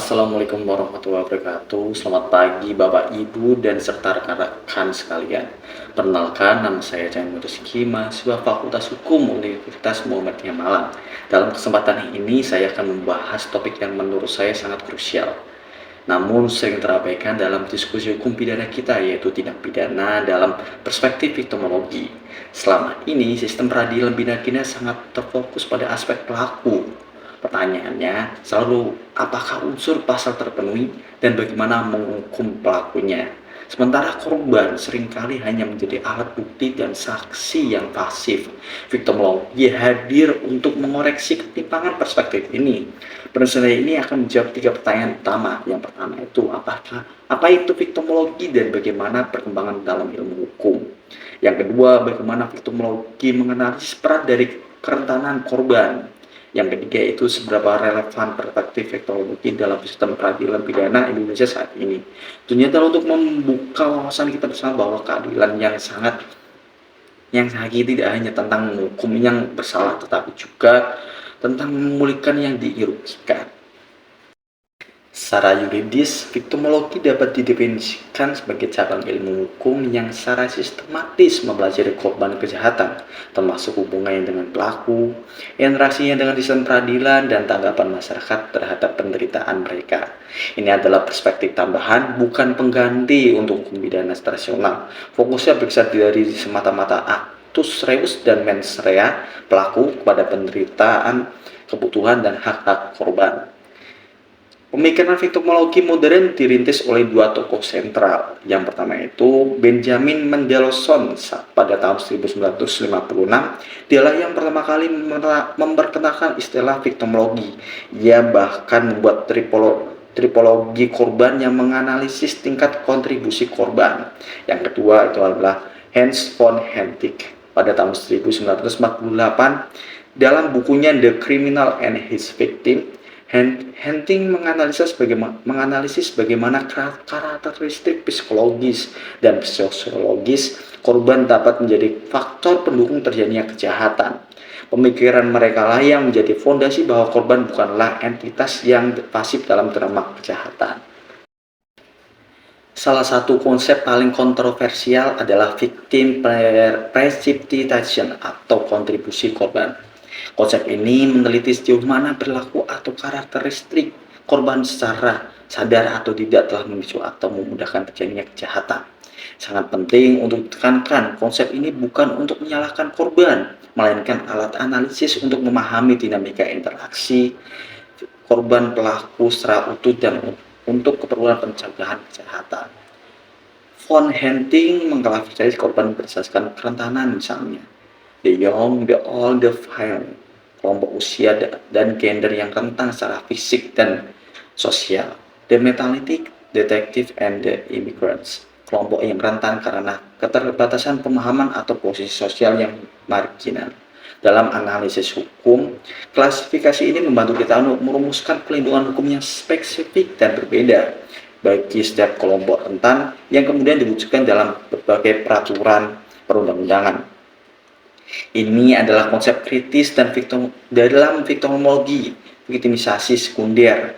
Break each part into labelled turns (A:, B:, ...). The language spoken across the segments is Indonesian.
A: Assalamualaikum warahmatullahi wabarakatuh. Selamat pagi Bapak, Ibu, dan serta rekan-rekan sekalian. Perkenalkan, nama saya Cahyo Rizky, mahasiswa Fakultas Hukum Universitas Muhammadiyah Malang. Dalam kesempatan ini, saya akan membahas topik yang menurut saya sangat krusial, namun sering terabaikan dalam diskusi hukum pidana kita, yaitu tindak pidana dalam perspektif viktimologi. Selama ini, sistem peradilan pidana kita sangat terfokus pada aspek pelaku. Pertanyaannya selalu, apakah unsur pasal terpenuhi dan bagaimana menghukum pelakunya? Sementara korban seringkali hanya menjadi alat bukti dan saksi yang pasif. Viktimologi hadir untuk mengoreksi ketimpangan perspektif ini. Penelitian ini akan menjawab 3 pertanyaan utama. Yang pertama itu, apa itu viktimologi dan bagaimana perkembangan dalam ilmu hukum? Yang kedua, bagaimana viktimologi menganalisis peran dari kerentanan korban? Yang ketiga itu, seberapa relevan perspektif viktimologi dalam sistem peradilan pidana Indonesia saat ini. Ternyata untuk membuka wawasan kita bersama bahwa keadilan yang hakiki tidak hanya tentang hukum yang bersalah, tetapi juga tentang memulihkan yang dirugikan. Secara yuridis, viktimologi dapat didefinisikan sebagai cabang ilmu hukum yang secara sistematis mempelajari korban kejahatan, termasuk hubungannya dengan pelaku, interaksinya dengan sistem peradilan, dan tanggapan masyarakat terhadap penderitaan mereka. Ini adalah perspektif tambahan, bukan pengganti untuk hukum pidana tradisional. Fokusnya berkisar dari semata-mata actus reus dan mens rea pelaku kepada penderitaan, kebutuhan, dan hak-hak korban. Pemikiran viktimologi modern dirintis oleh 2 tokoh sentral. Yang pertama itu Benjamin Mendelssohn pada tahun 1956. Dialah yang pertama kali memperkenalkan istilah viktimologi. Ia bahkan membuat tripologi korban yang menganalisis tingkat kontribusi korban. Yang kedua itu adalah Hans von Hentig pada tahun 1948 dalam bukunya The Criminal and His Victim. Henting menganalisis bagaimana karakteristik psikologis dan sosiologis korban dapat menjadi faktor pendukung terjadinya kejahatan. Pemikiran mereka lah yang menjadi fondasi bahwa korban bukanlah entitas yang pasif dalam drama kejahatan. Salah satu konsep paling kontroversial adalah victim precipitation atau kontribusi korban. Konsep ini meneliti sejauh mana perilaku atau karakteristik korban secara sadar atau tidak telah memicu atau memudahkan terjadinya kejahatan. Sangat penting untuk ditekankan, konsep ini bukan untuk menyalahkan korban, melainkan alat analisis untuk memahami dinamika interaksi korban pelaku secara utuh dan untuk keperluan pencegahan kejahatan. Von Henting mengklasifikasi korban berdasarkan kerentanan, misalnya the young, the old, the violent, kelompok usia dan gender yang rentan secara fisik dan sosial, the metalitic, detective, and the immigrants, kelompok yang rentan karena keterbatasan pemahaman atau posisi sosial yang marginal. Dalam analisis hukum, klasifikasi ini membantu kita untuk merumuskan pelindungan hukum yang spesifik dan berbeda bagi setiap kelompok rentan yang kemudian diwujudkan dalam berbagai peraturan perundang-undangan. Ini adalah konsep kritis dan dalam viktimologi. Viktimisasi sekunder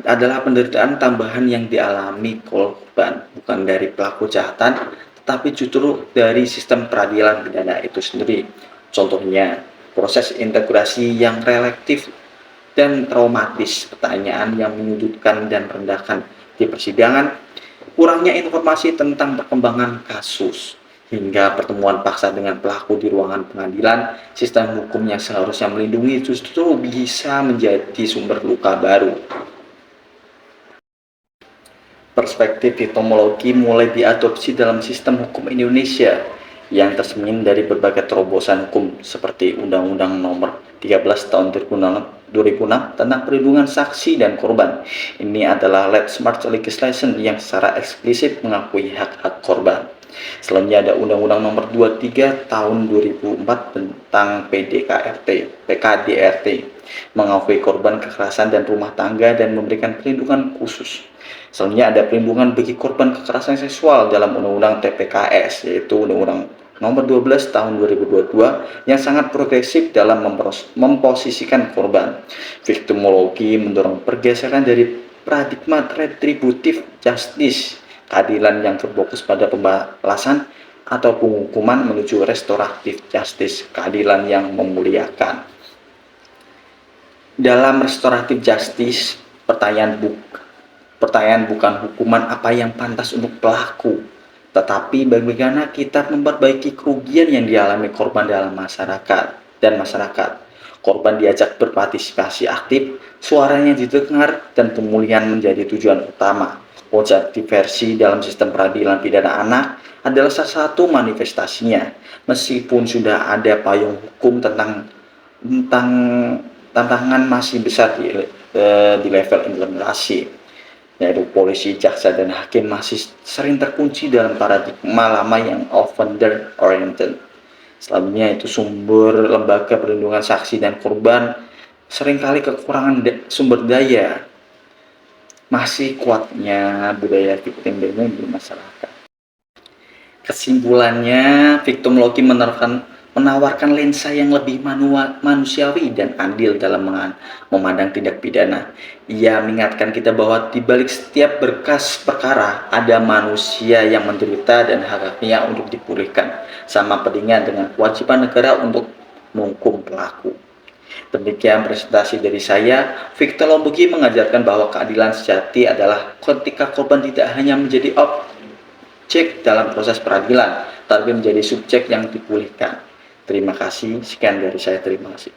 A: adalah penderitaan tambahan yang dialami korban, bukan dari pelaku kejahatan, tetapi justru dari sistem peradilan pidana itu sendiri. Contohnya, proses integrasi yang relatif dan traumatis, pertanyaan yang menyudutkan dan merendahkan di persidangan, kurangnya informasi tentang perkembangan kasus, hingga pertemuan paksa dengan pelaku di ruangan pengadilan. Sistem hukum yang seharusnya melindungi justru bisa menjadi sumber luka baru. Perspektif viktimologi mulai diadopsi dalam sistem hukum Indonesia yang tercermin dari berbagai terobosan hukum seperti Undang-Undang Nomor 13 Tahun 2006 tentang perlindungan saksi dan korban. Ini adalah landmark legislation yang secara eksplisit mengakui hak-hak korban. Selanjutnya ada Undang-Undang Nomor 23 Tahun 2004 tentang PKDRT mengakui korban kekerasan dan rumah tangga dan memberikan perlindungan khusus. Selanjutnya ada perlindungan bagi korban kekerasan seksual dalam Undang-Undang TPKS, yaitu Undang-Undang nomor 12 tahun 2022 yang sangat progresif dalam memposisikan korban. Viktimologi mendorong pergeseran dari paradigma retributif justice, keadilan yang berfokus pada pembalasan atau penghukuman, menuju restoratif justice, keadilan yang memuliakan. Dalam restoratif justice, pertanyaan bukan hukuman apa yang pantas untuk pelaku, tetapi bagaimana kita memperbaiki kerugian yang dialami korban dalam masyarakat. Korban diajak berpartisipasi aktif, suaranya didengar, dan pemulihan menjadi tujuan utama. Konsep diversi dalam sistem peradilan pidana anak adalah salah satu manifestasinya. Meskipun sudah ada payung hukum tentang tantangan masih besar di level implementasi, yaitu polisi, jaksa, dan hakim masih sering terkunci dalam paradigma lama yang offender oriented. Selanjutnya itu sumber lembaga perlindungan saksi dan korban, seringkali kekurangan sumber daya, masih kuatnya budaya victim blaming di masyarakat. Kesimpulannya, victimologi menawarkan lensa yang lebih manusiawi dan adil dalam memandang tindak pidana. Ia mengingatkan kita bahwa di balik setiap berkas perkara ada manusia yang menderita dan hak-haknya untuk dipulihkan, sama pentingnya dengan kewajiban negara untuk menghukum pelaku. Demikian presentasi dari saya. Victimologi mengajarkan bahwa keadilan sejati adalah ketika korban tidak hanya menjadi objek dalam proses peradilan, tapi menjadi subjek yang dipulihkan. Terima kasih. Sekian dari saya. Terima kasih.